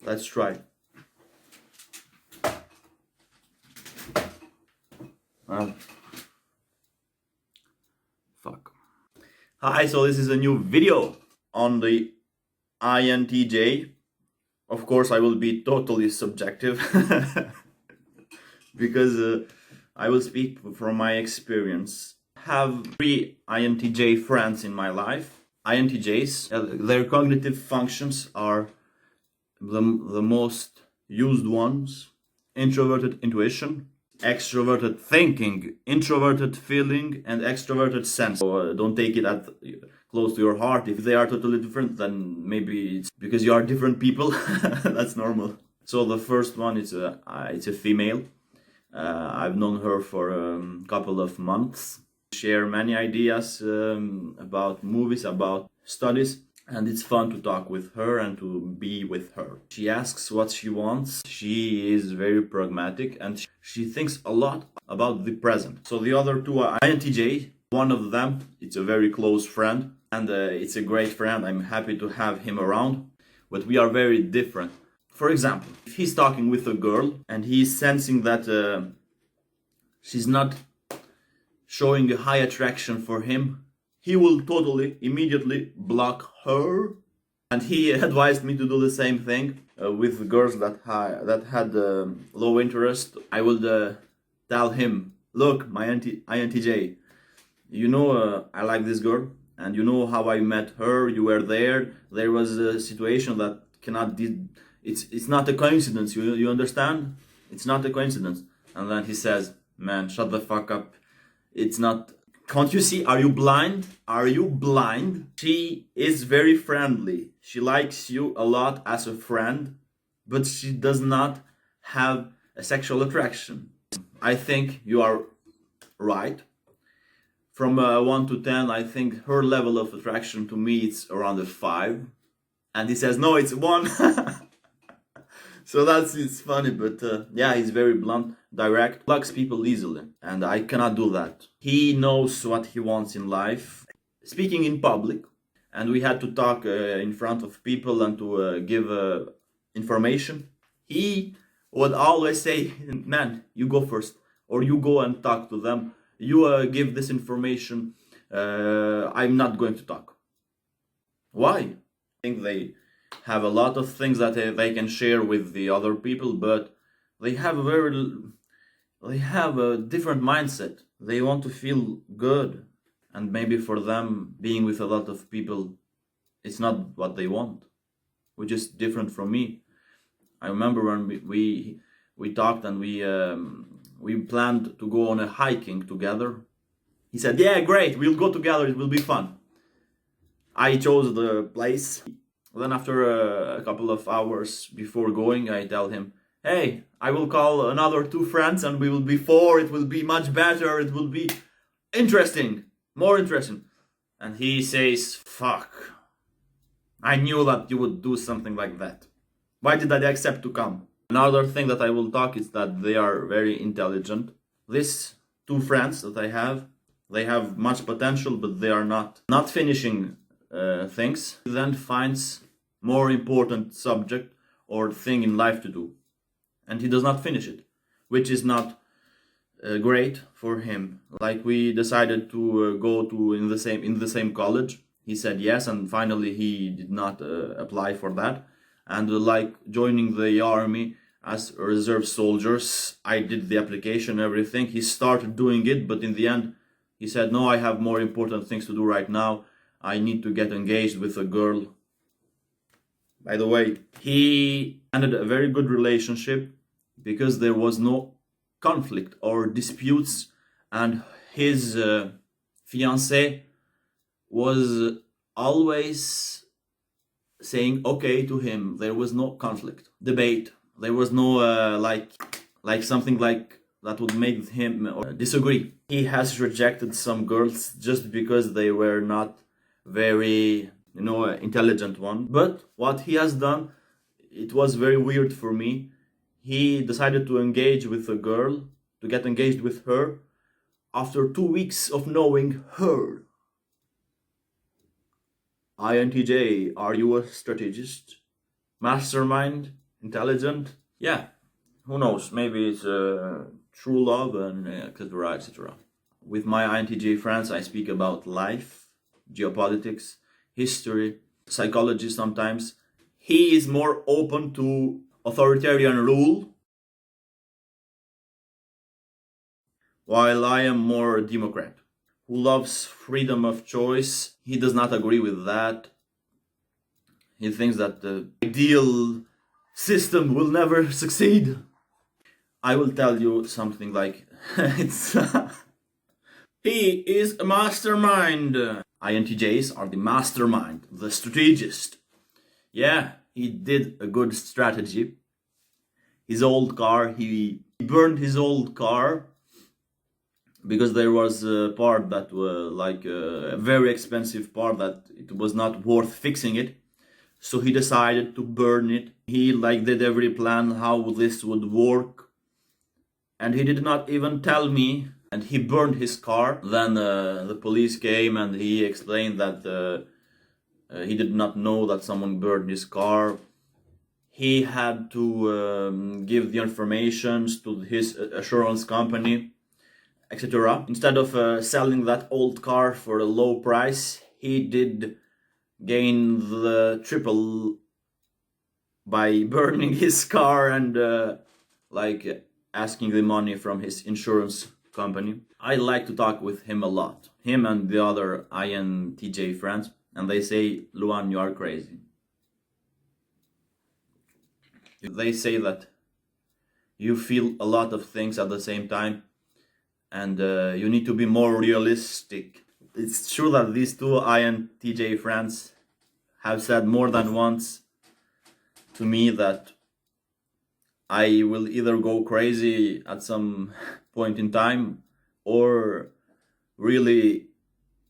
Let's try. Fuck. Hi, so this is a new video on the Intj. Of course, I will be totally subjective because I will speak from my experience. I have 3 INTJ friends in my life. INTJs, their cognitive functions are the most used ones: introverted intuition, extroverted thinking, introverted feeling, and extroverted sense. So don't take it at close to your heart. If they are totally different, then maybe it's because you are different people. That's normal. So the first one is it's a female. I've known her for a couple of months. Share many ideas about movies, about studies, and it's fun to talk with her and to be with her. She asks what she wants. She is very pragmatic and she thinks a lot about the present. So the other 2 are INTJ. One of them, it's a very close friend, and it's a great friend. I'm happy to have him around, but we are very different. For example, if he's talking with a girl and he's sensing that she's not showing a high attraction for him, he will totally, immediately block her. And he advised me to do the same thing with girls that had low interest. I would tell him, look, my INTJ, you know I like this girl, and you know how I met her, you were there. There was a situation that cannot... It's not a coincidence, you understand? It's not a coincidence. And then he says, man, shut the fuck up. It's not... Can't you see? Are you blind? Are you blind? She is very friendly. She likes you a lot as a friend, but she does not have a sexual attraction. I think you are right. From 1 to 10, I think her level of attraction to me it's around a 5. And he says, no, it's 1. So it's funny, but yeah, he's very blunt, direct, blocks people easily, and I cannot do that. He knows what he wants in life. Speaking in public, and we had to talk in front of people and to give information, he would always say, man, you go first, or you go and talk to them, you give this information, I'm not going to talk. Why? I think they have a lot of things that they can share with the other people, but they have a different mindset. They want to feel good, and maybe for them being with a lot of people, it's not what they want, which is different from me. I remember when we talked and we planned to go on a hiking together. He said, yeah, great, we'll go together, it will be fun. I chose the place. Then after a couple of hours before going, I tell him, hey, I will call another 2 friends and we will be 4, it will be much better, it will be interesting, more interesting. And he says, fuck, I knew that you would do something like that. Why did I accept to come? Another thing that I will talk is that they are very intelligent. These 2 friends that I have, they have much potential, but they are not finishing things. He then finds more important subject or thing in life to do, and he does not finish it, which is not great for him. Like, we decided to go to in the same college. He said yes, and finally he did not apply for that. And like joining the army as a reserve soldiers, I did the application, everything. He started doing it, but in the end he said, no, I have more important things to do right now. I need to get engaged with a girl. By the way, he ended a very good relationship because there was no conflict or disputes, and his fiancée was always saying okay to him. There was no conflict, debate. There was no like something like that would make him disagree. He has rejected some girls just because they were not very, intelligent one. But what he has done, it was very weird for me. He decided to engage with a girl, to get engaged with her, after 2 weeks of knowing her. INTJ, are you a strategist? Mastermind? intelligent. Yeah, who knows? Maybe it's true love and etc. etc. With my INTJ friends, I speak about life, geopolitics, history, psychology sometimes. He is more open to authoritarian rule, while I am more Democrat, who loves freedom of choice. He does not agree with that. He thinks that the ideal system will never succeed. I will tell you something like it's he is a mastermind. INTJs are the mastermind, the strategist. Yeah, he did a good strategy. His old car, he burned his old car because there was a part that was like a very expensive part that it was not worth fixing it. So he decided to burn it. He like did every plan how this would work, and he did not even tell me. And he burned his car. Then the police came and he explained that he did not know that someone burned his car. He had to give the information to his assurance company, etc. Instead of selling that old car for a low price, he did gain the triple by burning his car and like asking the money from his insurance company. I like to talk with him a lot, him and the other INTJ friends, and they say, Luan, you are crazy. They say that you feel a lot of things at the same time, and you need to be more realistic. It's true that these two INTJ friends have said more than once to me that I will either go crazy at some point in time or really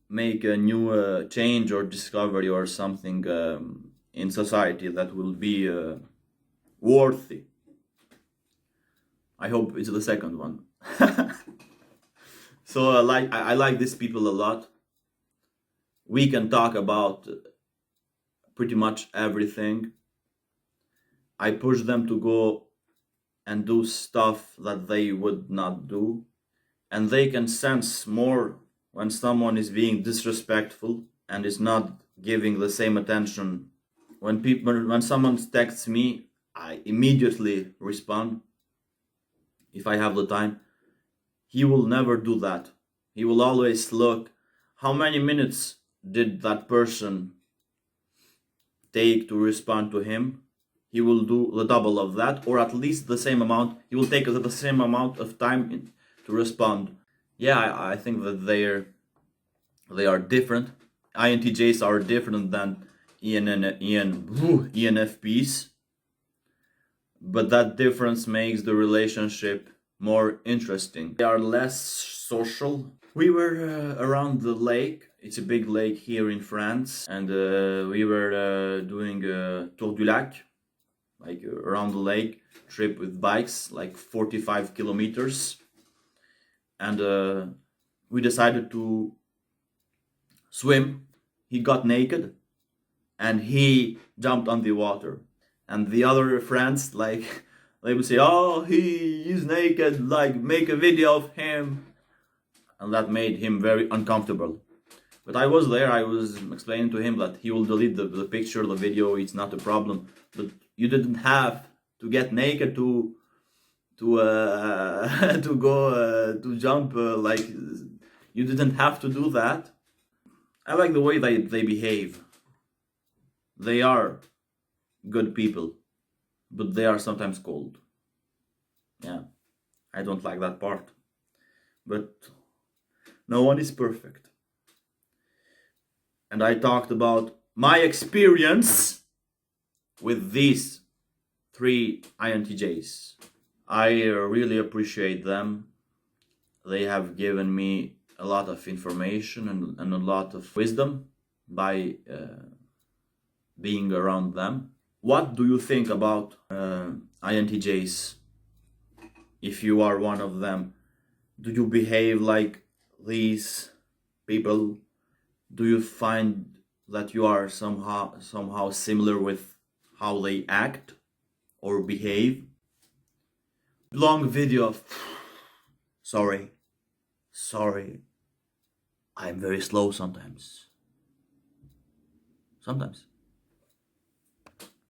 make a new change or discovery or something in society that will be worthy. I hope it's the second one. So I like these people a lot. We can talk about pretty much everything. I push them to go and do stuff that they would not do, and they can sense more when someone is being disrespectful and is not giving the same attention. When someone texts me, I immediately respond if I have the time. He will never do that. He will always look how many minutes did that person take to respond to him. He will do the double of that, or at least the same amount. He will take the same amount of time to respond. Yeah, I think that they are different. INTJs are different than ENFPs, but that difference makes the relationship more interesting. They are less social. We were around the lake. It's a big lake here in France, and we were doing a Tour du Lac, like around the lake trip with bikes, like 45 kilometers. And we decided to swim. He got naked and he jumped on the water. And the other friends, like, they would say, oh, he is naked, like, make a video of him. And that made him very uncomfortable. But I was there, I was explaining to him that he will delete the picture, the video, it's not a problem. But you didn't have to get naked to to go to jump, like, you didn't have to do that. I like the way they behave. They are good people, but they are sometimes cold. Yeah, I don't like that part. But no one is perfect. And I talked about my experience with these three INTJs. I really appreciate them. They have given me a lot of information and a lot of wisdom by being around them. What do you think about INTJs? If you are one of them, do you behave like these people? Do you find that you are somehow similar with how they act? or behave. Long video of sorry, I'm very slow sometimes. Sometimes.